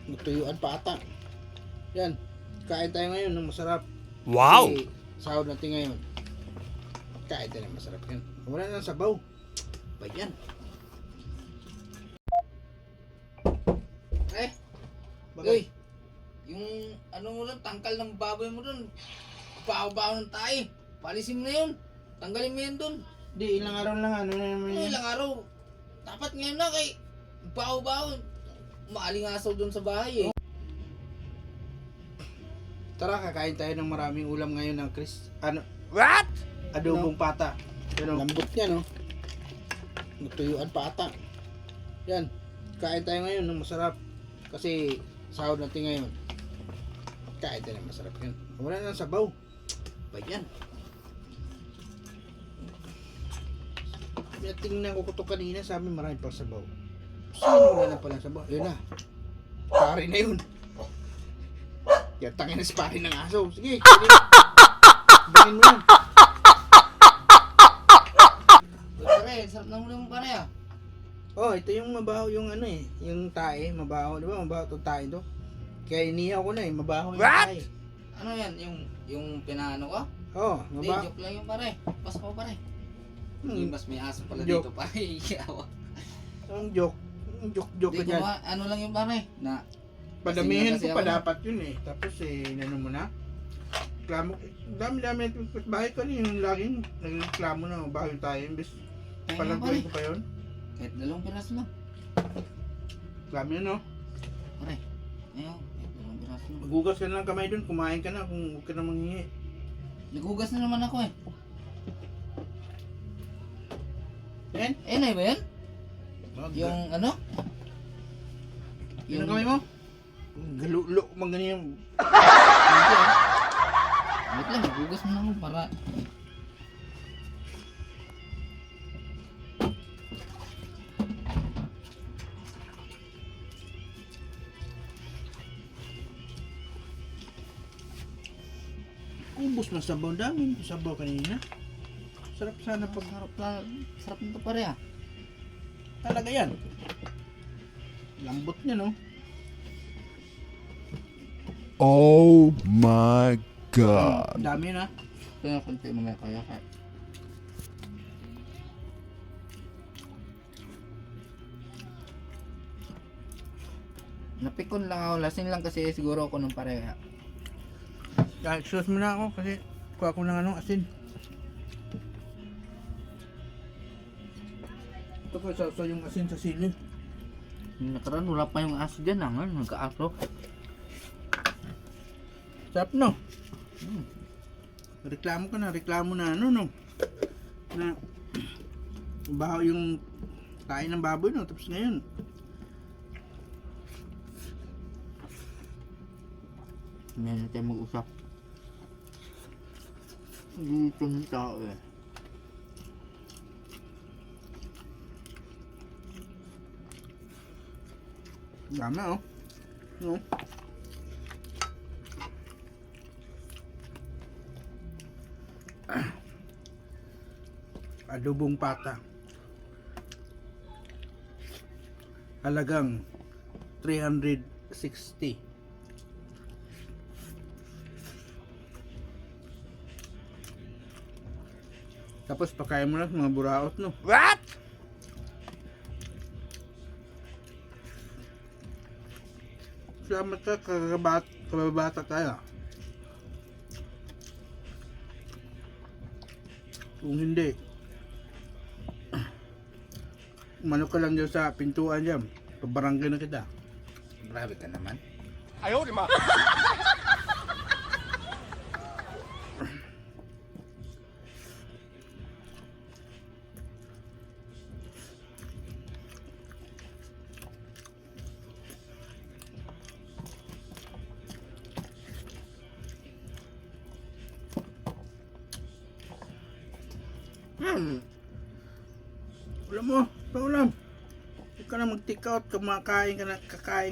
Natuyuan pa ata. Yan. Kain tayo ngayon ng masarap. Wow! Kasi sahod natin ngayon. Kain tayo ng masarap yan. Wala na sabaw. Ba yan? Bagay. Yung ano mo doon, tangkal ng baboy mo doon. Baho-baho ng tae. Palisin mo na yun. Tanggalin mo yun doon. Di, ilang araw lang ano na naman yan. Ilang araw. Dapat ngayon na kay baho-baho. Maalingasaw doon sa bahay eh. Tara, kakain tayo ng maraming ulam ngayon ng What? Adobong pata. Ano? Lambot niya, no? Natuyuan pa ata. Yan. Kain tayo ngayon ng masarap. Kasi sahod natin ngayon. Kain tayo ng masarap yan. Wala na sabaw. Ba yan? Tingnan ko ito kanina, sabi marami pang sabaw. Sino wala na palang sabaw? Yun na. Pari na yun. Yan, tangin na si pari ng aso. Sige, bilhin mo yan. Pare, sarap ng ulam mo pare ah. Oh, ito yung mabaho yung ano eh. Yung tae, mabaho. Di ba? Mabaho itong tae to. Kaya inihaw ko na eh. Mabaho yung What? tae. Ano yan? Yung pinaano ko? Oh, Hindi, mabaho. joke lang yung pare. Pas ko pare. Hindi, mas may aso pala Joke. dito pare. Iyawa. Ang joke. Joke ka Hindi, dyan. ano lang yung pare. Na, Padamihin kasi ko pa ako- dapat yun eh. Tapos eh, inano mo na. Reklamo. Dami-dami ito. Bahay ko rin yung laging nagreklamo na mabaho yung tae. Imbes Kaya palagpuin pare. ko pa yun. Kahit dalawang piraso lang. Reklamo yun no. Pare. Ayun, kahit dalawang piraso lang. Magugas ka na ng kamay dun. Kumain ka na kung huwag ka na manghingi. Naghugas na naman ako eh. Yan. Eh, na ba yan? Yung ano? Yung kamay mo? Galulo. Magano yung... Hindi ah. Wait lang, naghugas mo na ako para... Ubus na sabaw. Dami yung sabaw kanina. Sarap sana pag... Sarap nito pare ah. Talaga yan. Lambot niya no. Oh my God. Dami na. Kaya konti mamaya kaya ka. Napikon lang ako, lasing lang kasi siguro ako nung pareha. Excuse mo na ako kasi kuha ko ng ano, asin. Ito ko sa yung asin sa sili. Yung nakaraan wala pa yung aso dyan ah, ngayon nagka-aso. Sarap no? Reklamo ka na, reklamo na ano no? Na baho yung kain ng baboy no, tapos ngayon. Ngayon tayo mag-usap. Dito ng tao eh. Dami oh. No? Adobong pata. Halagang 360. Tapos pakain mo na sa mga buraot no. What? Salamat ka, kababata tayo. Kung hindi, umano ka lang dyan sa pintuan dyan, pabarangay na kita. Grabe ka naman. Ayaw, di ma. Ulam mo, paulam. Huwag ka na mag-take out, kakain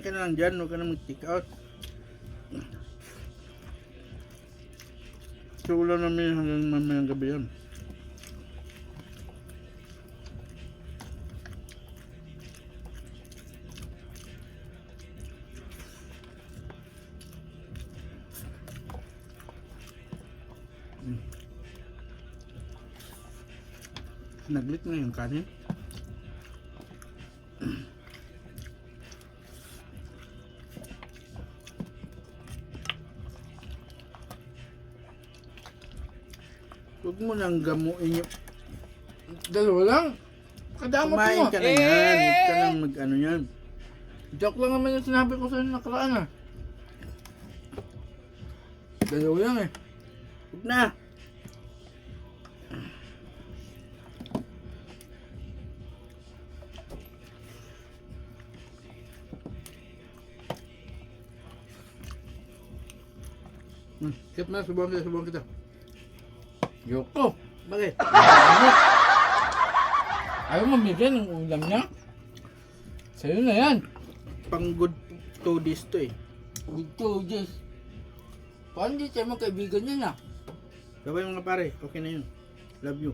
ka na lang dyan, huwag ka na mag-take out. So ulam namin hanggang mamayang gabi yan. Naglit na yung kanin. Huwag mo nang gamuin yung... Dalawa lang. Kadamot Kumain mo. ka na yan. Huwag ka nang mag-ano yan. Joke lang naman yung sinabi ko sa'yo nakaraan ah. Dalawa lang eh. Huwag na. Kip na, subuhan kita. Yoko. Bakit? Ayaw mamigay ng ulam niya. Sa'yo na yan. Pang good to this to eh. Good to Jess. Paano di tayo magkaibigan yan ah? Gabay mga pare. Okay na yun. Love you.